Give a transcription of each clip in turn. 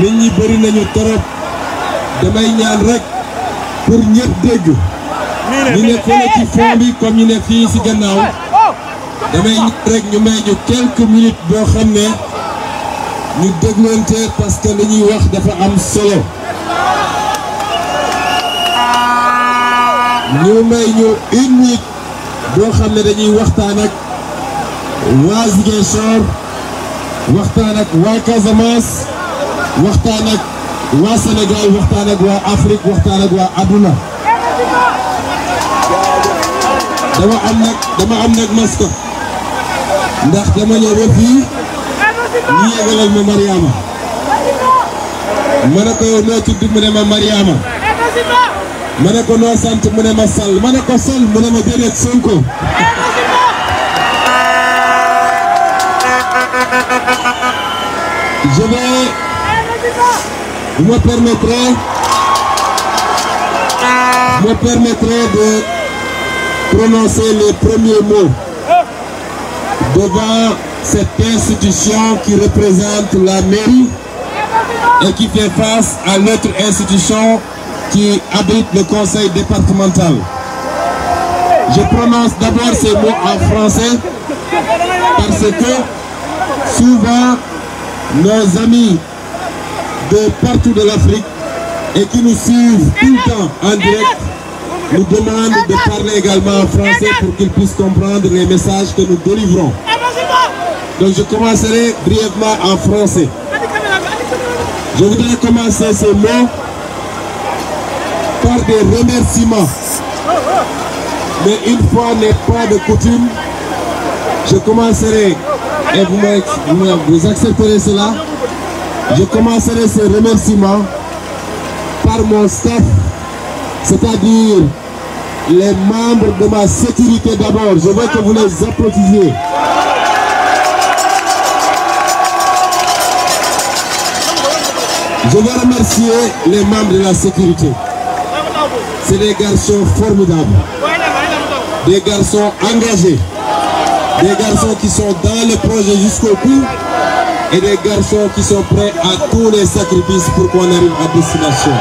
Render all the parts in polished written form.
nit ñi bëri nañu torop damay ñaan rek pour ñëpp dégg ñu ne fële ci fond bi comme ñu ne fii ci gannaaw damay ñaan rek ñu may ñu quelques minutes boo xam ne ñu dégloonte parce que li ñuy wax dafa am solo ñu may ñu une minute boo xam ne dañuy waxtaan ak waa Ziguinchor waxtaan ak waa Casamance waxtaan ak waa Sénégal waxtaan ak waa Afrique waxtaan ak waa àdduna dama am nag masque ndax dama ñëw ba fii ñu yégalal ma Mariama ma ne ko yow noo tudd mu ne ma Mariama ma ne ko noo sant mu ne ma Sall ma ne ko Sall mu ne ma déedéet Sonko je vais vous me permettrez de prononcer les premiers mots devant cette institution qui représente la mairie et qui fait face à notre institution qui abrite le conseil départemental. Je prononce d'abord ces mots en français parce que souvent nos amis de partout de l'Afrique et qui nous suivent tout le temps en direct nous demandent de parler également en français pour qu'ils puissent comprendre les messages que nous délivrons. Donc je commencerai brièvement en français. Je voudrais commencer ces mots par des remerciements. Mais une fois n'est pas de coutume, je commencerai, et vous accepterez cela, je commencerai ces remerciements par mon staff, c'est-à-dire les membres de ma sécurité d'abord. Je veux que vous les applaudissiez. Je veux remercier les membres de la sécurité. C'est des garçons formidables, des garçons engagés, des garçons qui sont dans le projet jusqu'au bout et des garçons qui sont prêts à tous les sacrifices pour qu'on arrive à destination.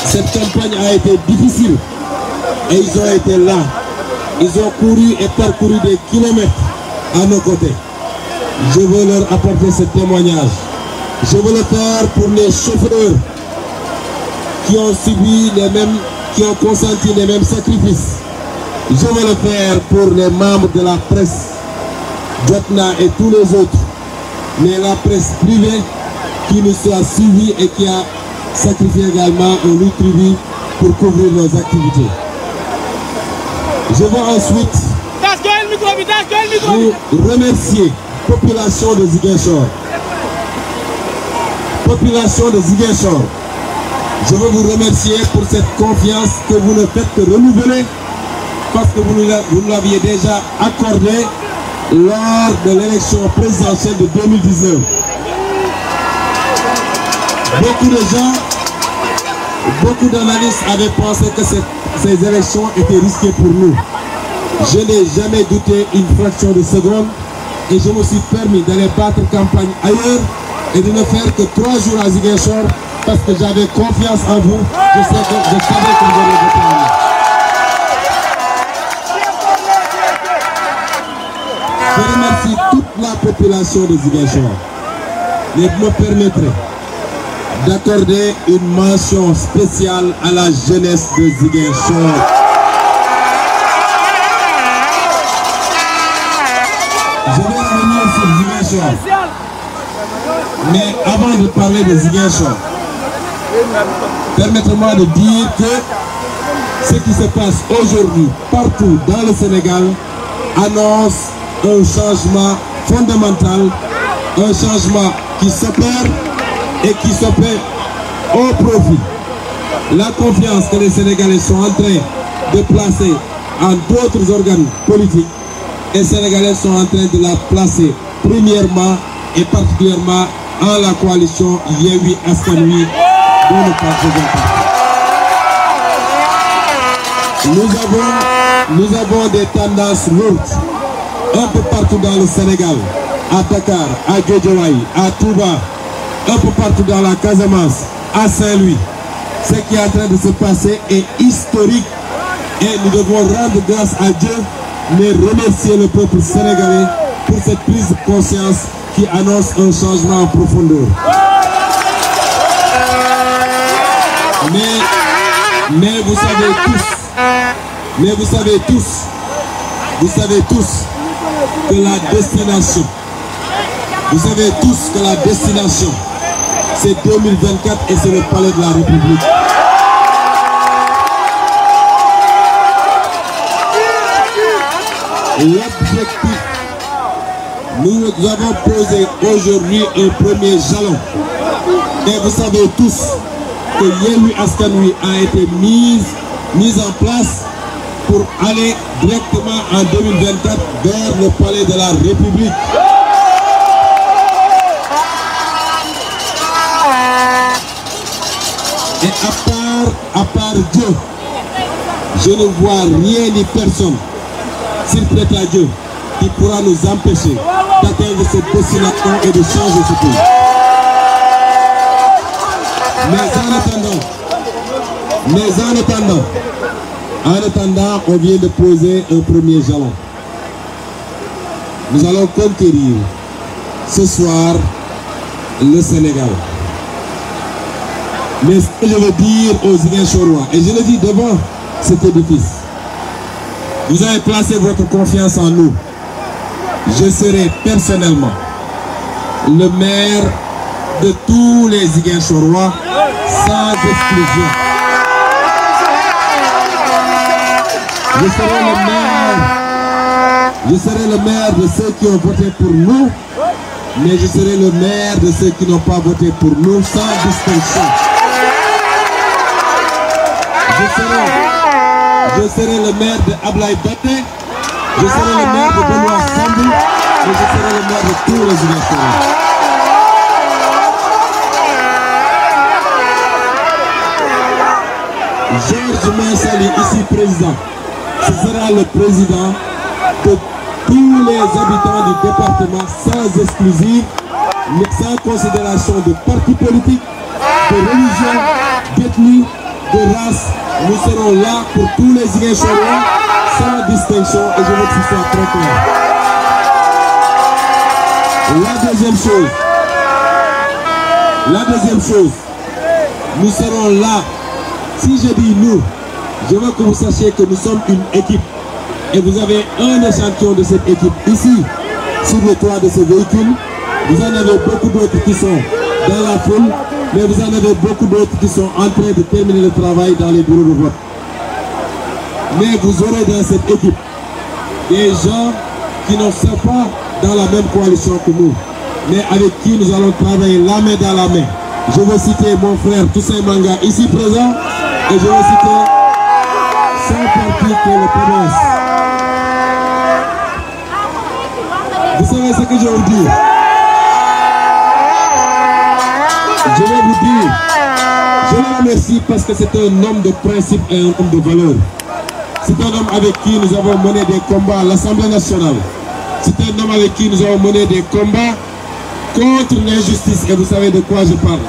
Cette campagne a été difficile et ils ont été là. Ils ont couru et parcouru des kilomètres à nos côtés. Je veux leur apporter ce témoignage. Je veux le faire pour les chauffeurs qui ont subi qui ont consenti les mêmes sacrifices. Je veux le faire pour les membres de la presse, Jotna et tous les autres, mais la presse privée qui nous a suivis et qui a sacrifié également un lourd tribut pour couvrir nos activités. Je veux ensuite vous remercier, population de Ziguinchor. Population de Ziguinchor, je veux vous remercier pour cette confiance que vous ne faites que renouveler parce que vous nous l'aviez déjà accordé lors de l'élection présidentielle de 2019. Beaucoup de gens, beaucoup d'analystes avaient pensé que ces élections étaient risquées pour nous. Je n'ai jamais douté une fraction de seconde et je me suis permis d'aller battre campagne ailleurs et de ne faire que 3 jours à Ziguinchor parce que j'avais confiance en vous. Je savais que vous allez voter en moi. Je remercie toute la population de Ziguinchor. Mais vous me permettrez d'accorder une mention spéciale à la jeunesse de Ziguinchor. Je vais revenir sur Ziguinchor. Mais avant de parler de Ziguinchor, permettez-moi de dire que ce qui se passe aujourd'hui partout dans le Sénégal annonce un changement fondamental, un changement qui s'opère et qui s'opère au profit. La confiance que les Sénégalais sont en train de placer en d'autres organes politiques, les Sénégalais sont en train de la placer premièrement et particulièrement en la coalition Yewwi Askan Wi dont nous partageons partie. Nous avons des tendances lourdes un peu partout dans le Sénégal à Dakar, à Guédiawaye, à Touba, un peu partout dans la Casamance, à Saint-Louis. Ce qui est en train de se passer est historique et nous devons rendre grâce à Dieu, mais remercier le peuple sénégalais pour cette prise de conscience qui annonce un changement en profondeur. Mais vous savez tous que la destination, c'est 2024 et c'est le palais de la République. L'objectif, nous avons posé aujourd'hui un premier jalon. Et vous savez tous que Yewwi Askan Wi a été mise en place pour aller directement en 2024 vers le palais de la République. Et à part Dieu, je ne vois rien ni personne, s'il plaît à Dieu, qui pourra nous empêcher d'atteindre cette destination et de changer ce pays. Mais en attendant, on vient de poser un premier jalon. Nous allons conquérir ce soir le Sénégal. Mais ce que je veux dire aux Ziguinchorois, et je le dis devant cet édifice, vous avez placé votre confiance en nous. Je serai personnellement le maire de tous les Ziguinchorois sans exclusion. Je serai le maire de ceux qui ont voté pour nous, mais je serai le maire de ceux qui n'ont pas voté pour nous sans distinction. Je serai le maire de Ablaye Baldé, je serai le maire de Benoît Sambou, et je serai le maire de tous les Ziguinchorois. Georges Mansali, ici président, ce sera le président de tous les habitants du département sans exclusive, mais sans considération de parti politique, de religion, d'ethnie, de race. Nous serons là pour tous les Ziguinchorois sans distinction et je veux que ce soit très clair. La deuxième chose, nous serons là. Si je dis nous, je veux que vous sachiez que nous sommes une équipe et vous avez un échantillon de cette équipe ici sur le toit de ce véhicule. Vous en avez beaucoup d'autres qui sont dans la foule, mais vous en avez beaucoup d'autres qui sont en train de terminer le travail dans les bureaux de vote. Mais vous aurez dans cette équipe des gens qui ne sont pas dans la même coalition que nous, mais avec qui nous allons travailler la main dans la main. Je veux citer mon frère Toussaint Manga ici présent et je veux citer son parti qui est le PDS. Vous savez ce que je veux dire? Je vais vous dire, je le remercie parce que c'est un homme de principe et un homme de valeur. C'est un homme avec qui nous avons mené des combats à l'Assemblée nationale. C'est un homme avec qui nous avons mené des combats contre l'injustice. Et vous savez de quoi je parle.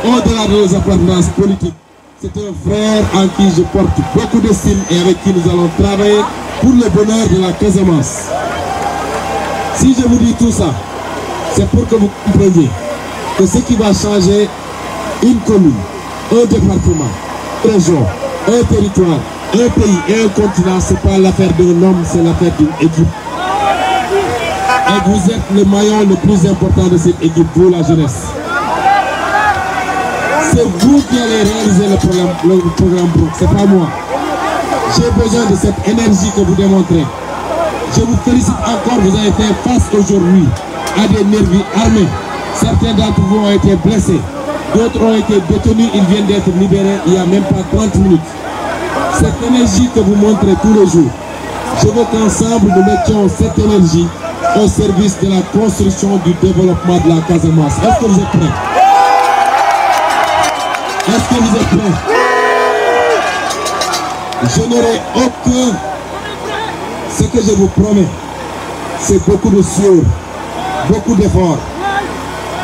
Au-delà de nos appartenances politiques, c'est un frère en qui je porte beaucoup d'estime et avec qui nous allons travailler pour le bonheur de la Casamance. Si je vous dis tout ça, c'est pour que vous compreniez que ce qui va changer une commune, un département, une région, un territoire, un pays et un continent, ce n'est pas l'affaire d'un homme, c'est l'affaire d'une équipe. Et vous êtes le maillon le plus important de cette équipe, vous la jeunesse. C'est vous qui allez réaliser le programme Brooke, c'est pas moi. J'ai besoin de cette énergie que vous démontrez. Je vous félicite encore, vous avez fait face aujourd'hui à des nervis armés. Certains d'entre vous ont été blessés, d'autres ont été détenus, ils viennent d'être libérés il n'y a même pas 30 minutes. Cette énergie que vous montrez tous les jours, je veux qu'ensemble nous mettions cette énergie au service de la construction du développement de la Casamance. Est-ce que vous êtes prêts? Est-ce que vous êtes prêts? Je n'aurai aucun... Ce que je vous promets, c'est beaucoup de sueur, beaucoup d'efforts.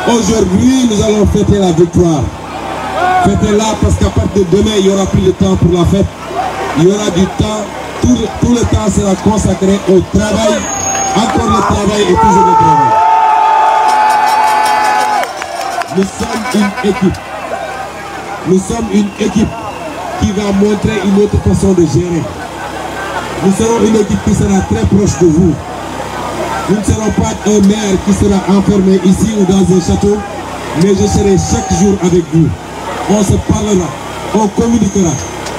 Aujourd'hui, nous allons fêter la victoire. Fêtez-la parce qu'à partir de demain, il n'y aura plus de temps pour la fête. Il y aura du temps, tout le temps sera consacré au travail. Encore le travail et toujours le travail. Nous sommes une équipe. Nous sommes une équipe qui va montrer une autre façon de gérer. Nous serons une équipe qui sera très proche de vous. Nous ne serons pas un maire qui sera enfermé ici ou dans un château, mais je serai chaque jour avec vous. On se parlera, on communiquera,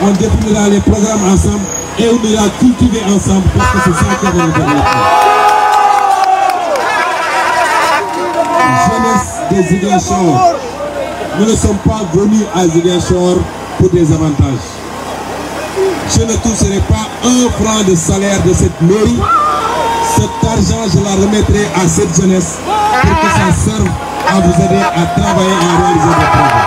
on définira les programmes ensemble et on ira cultiver ensemble parce que c'est ça qui va nous permettre. Jeunesse des Ziguinchor, nous ne sommes pas venus à Ziguinchor pour des avantages. Je ne toucherai pas un franc de salaire de cette mairie. Cet argent, je la remettrai à cette jeunesse pour que ça serve à vous aider à travailler et à réaliser des travaux.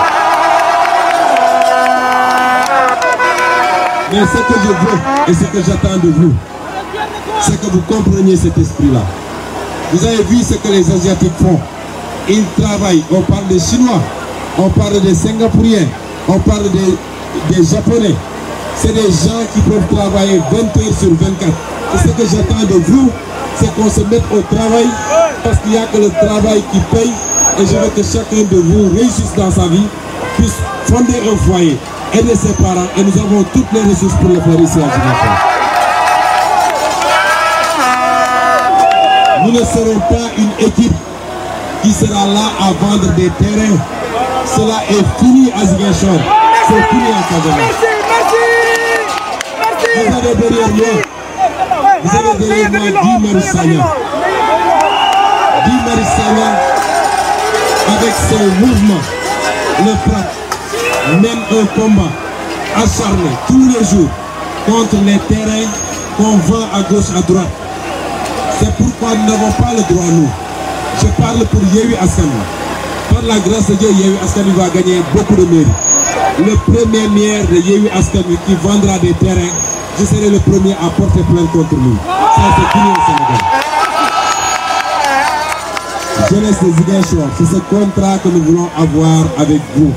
Mais ce que je veux et ce que j'attends de vous, c'est que vous compreniez cet esprit-là. Vous avez vu ce que les Asiatiques font. Ils travaillent. On parle des Chinois, on parle des Singapouriens, on parle des Japonais. C'est des gens qui peuvent travailler 20 heures sur 24. Et ce que j'attends de vous, c'est qu'on se mette au travail parce qu'il n'y a que le travail qui paye. Et je veux que chacun de vous réussisse dans sa vie, puisse fonder un foyer, aider ses parents. Et nous avons toutes les ressources pour le faire ici à Ziguinchor. Nous ne serons pas une équipe qui sera là à vendre des terrains. Cela est fini à Ziguinchor. C'est fini à Casamance. Vous avez derrière moi, Guy Marius Sagna. Guy Marius Sagna, avec son mouvement, le FRAPP, mène un combat acharné tous les jours contre les terrains qu'on vend à gauche, à droite. C'est pourquoi nous n'avons pas le droit, nous. Je parle pour Yewwi Askan Wi. Par la grâce de Dieu, Yewwi Askan Wi va gagner beaucoup de mairies. Le premier maire de Yewwi Askan Wi qui vendra des terrains, je serai le premier à porter plainte contre lui. Ça, c'est fini au Sénégal. Jeunesse de Ziguinchor, c'est ce contrat que nous voulons avoir avec vous.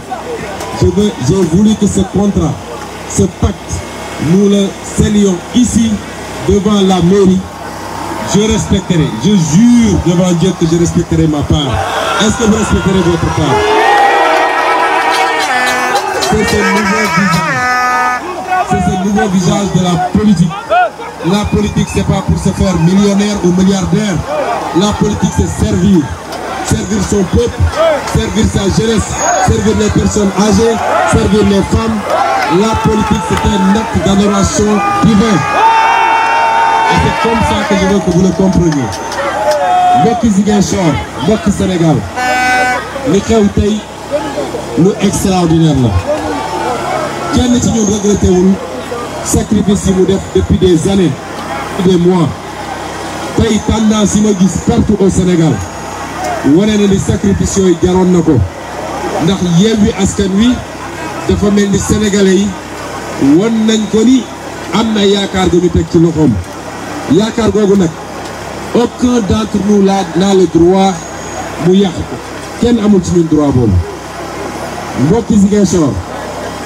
J'ai voulu que ce contrat, ce pacte, nous le scellions ici, devant la mairie. Je respecterai, je jure devant Dieu que je respecterai ma part. Est-ce que vous respecterez votre part? C'est ce nouveau visage. C'est ce nouveau visage de la politique. La politique, c'est pas pour se faire millionnaire ou milliardaire. La politique, c'est servir. Servir son peuple, servir sa jeunesse, servir les personnes âgées, servir les femmes. La politique, c'est un acte d'adoration divin. Et c'est comme ça que je veux que vous le compreniez. Mbokki Ziguinchor, mbokki Sénégal, li xew tey lu extraordinaire la. Kenn ci ñun regretté wul sacrifice yi mu def depuis des années, des mois. Tey tendance yi ma gis partout au Sénégal wane na ni sacrifice yooyu jaroon na ko. Ndax Yewwi Askan Wi dafa mel ni Sénégalais yi won nañ ko ni am na yaakaar gu ñu teg ci loxoom. Yaakaar googu nag aucun d'entre nous n'a le droit mu yàq ko. Kenn amul ci ñun droit boobu. Mbokki Ziguinchor,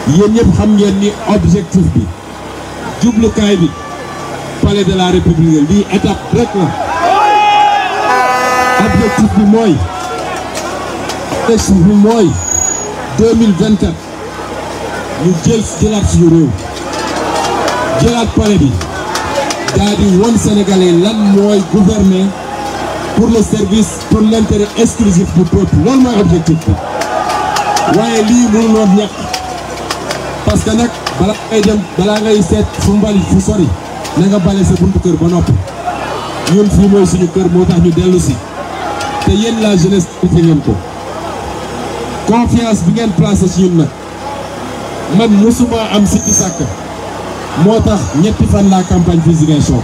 yéen ñëpp xam ngeen ni objectif bi, jublukaay bi, palais de la République lii étape rek la. Objectif bi mooy 2024 ñu jëlaat suñu réew, jëlaat palais bi. Daal di won Sénégalais lan mooy gouverner pour le service, pour l'intérêt exclusif du peuple. Loolu mooy objectif bi. Waaye lii mënul woon ñàkk parce que nag balaa ngay seet fu mbali fu sori na nga bale sa buntu kër ba noppi. Ñun fii mooy suñu kër moo tax ñu dellu si te yéen la jeunesse fi ngeen ko. Confiance bi ngeen placé ci ñun nag man musuma am sikki sàkk. moo tax ñetti fan la campagne fii Ziguinchor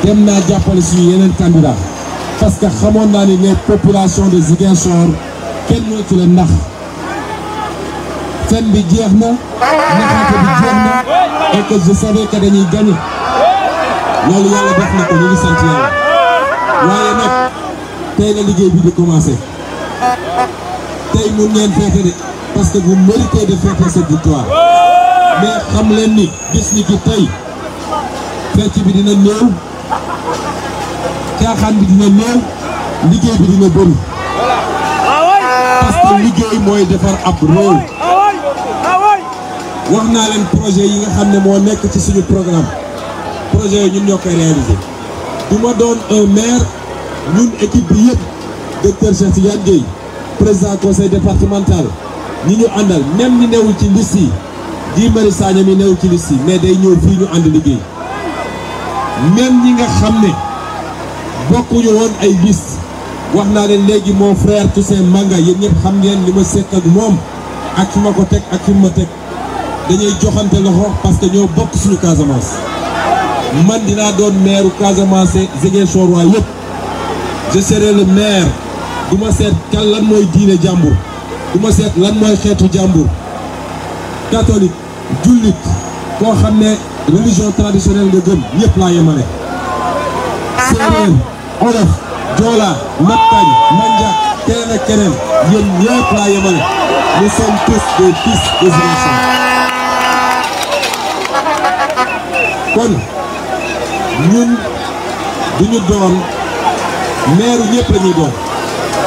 dem naa jàppale suñu yeneen candidat parce que xamoon naa ni les populations de Ziguinchor kenn mënu ci leen nax. fen bi jeex na, naxaate bi jeex na et que je savais que dañuy gagner. Loolu yàlla def na ko, ñu ngi sant yàlla. Waaye nag tey la liggéey bi di commencer tey mun ngeen fête de parce que vous méritez de fêter cette victoire mais xam leen ni bis ni ki tey fecc bi dina néew caaxaan bi dina néew liggéey bi dina bëri parce que liggéey mooy defar ab réew wax naa leen projet yi nga xam ne moo nekk ci suñu programme projet yooyu ñun ñoo koy réaliser du ma doon un maire ñun équipe bi yëpp docteur Cheikh Tidiane Dièye président conseil départemental ñi ñu àndal même ñi newul ci liste yi Guy Marius Sagna mi newul ci liste yi mais day ñëw fii ñu ànd liggéey même ñi nga xam ne bokkuñu woon ay liste wax naa leen léegi mon frère Toussaint Manga yéen ñëpp xam ngeen li ma sekk ak moom ak fi ma ko teg ak fi ma teg dañuy joxante loxo parce que ñoo bokk suñu Casamance man dinaa doon maire Casamance Ziguinchor waa yëpp je serai le maire du ma seet kan lan mooy diine jàmbur du ma seet lan mooy xeetu jàmbur catholique jullit koo xam ne religion traditionnelle nga gëm ñëpp laa yemale séeréer olof joola nappañ manjak keneen ak keneen yéen ñëpp laa yemale nous sommes tous des fils de Ziguinchor kon ñun duñu doon maire ñëpp la ñuy doon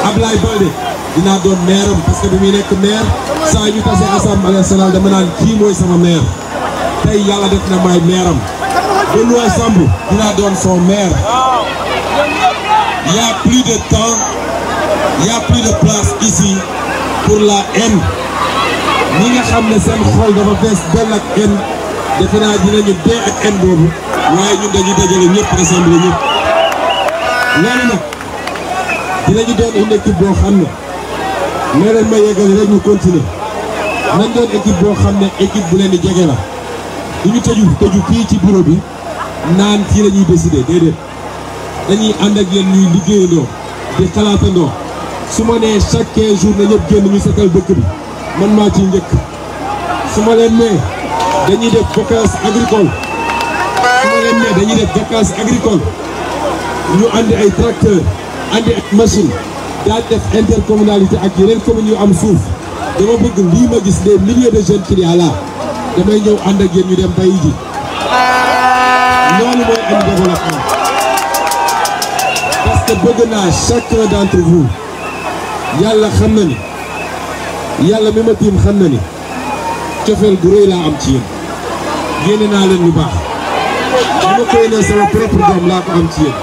Ablaye Baldé dinaa doon maire am parce que bi muy nekk maire saa ñu tase assemblée nationale dama naan kii mooy sama maire tey yàlla def na may maire am Benoît Sambou dinaa doon son maire. Il y a plus de temps, il y a plus de place ici pour la haine ñi nga xam ne seen xol dafa fees dell ak haine defe naa dinañu dee ak haine boobu waaye ñun dañuy dajale ñëpp rassemblé ñëpp loolu nag dinañu doon une équipe boo xam ne nee leen ma yeggali rek ñu continuer nañ doon équipe boo xam ne équipe bu leen di jege la du ñu tëju fii ci bureau bi naan fii la ñuy décider déedéet dañuy ànd ak yéen ñuy liggéeyandoo di xalaatandoo su ma nee chaque 15 jours na ñëpp génn ñu setal dëkk bi man maa ciy njëkk su ma leen nee dañuy def vacances agricoles su ma leen nee dañuy def vacances agricoles ñu andi ay tracteurs andi ay machines daal def intercommunalité ak yeneen communes yu am suuf dama bëgg lii ma gis des milliers de jeunes qu'il y a là damay ñëw ànd ak yéen ñu dem bay ji loolu mooy andi développement parce que bëgg naa chacun d'entre vous yàlla xam na ni yàlla mi ma tiim xam na ni cofeel gu rëy laa am ci yéen yéene naa leen lu baax dama koy ne sama propre doom laa ko am ci yéen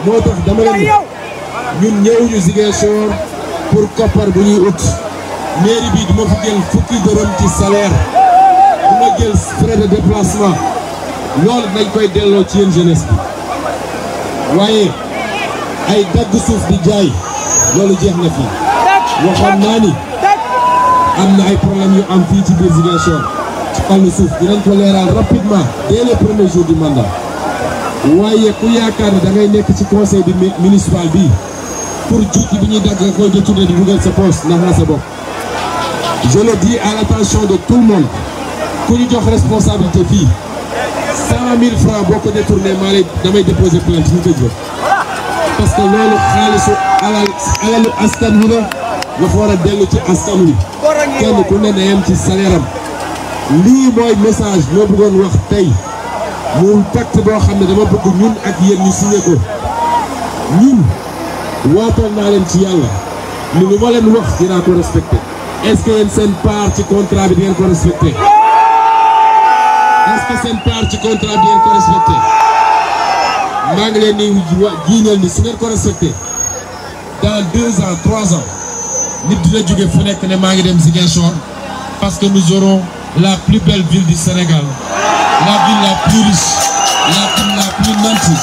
moo tax dama leen ñun ñëwuñu Ziguinchor pour koppar bu ñuy ut mairie bi duma fi jël fukki dërëm ci salaire duma jël frais de déplacement loolu dañ koy delloo ci yéen jeunesse bi waaye ay dagg suuf di jaay loolu jeex na fii waxoon naa ni am na ay problème yu am fii ci biir Ziguinchor ci wàllu suuf dinañ ko leeral rapidement dès les premiers jours du mandat waaye ku yaakaar ne da ngay nekk ci conseil bi municipal bi pour juuti bi ñuy dagg nga koy détourné di dugal sa poste ndax na sa bopp je le dis à l'attention de tout le monde ku ñu jox responsabilité fii 100 000 francs boo ko détourné maa lay damay déposer plainte ñu tëj la parce que loolu xaalisu alalu askan wi la dafa war a dellu ci askan wi kenn ku ne na yem ci salaire am lii mooy message moo bëggoon wax tey muy pacte boo xam ne dama bëgg ñun ak yéen ñu signé ko ñun waatal naa leen ci yàlla ni lu ma leen wax dinaa ko respecté est-ce que yéen seen part ci contrat bi di ngeen ko respecté est-ce que seen part ci contrat bi di ngeen ko respecté maa ngi leen di jiiñal ni su ngeen ko respecté dans 2 ans 3 ans nit dina jóge fu nekk ne maa ngi dem Ziguinchor parce que nous aurons la plus belle ville du Sénégal, la ville la plus riche, la ville la plus nantie,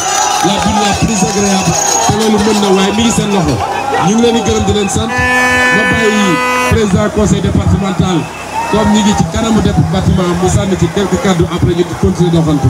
la ville la plus agréable te loolu mën na waaye mi ngi seen loxo ñu ngi leen di gërëm di leen sant ma bàyyi président conseil départemental comme ñi ngi ci kanamu département mu sànni ci quelques kàddu après ñu continuer doxantu.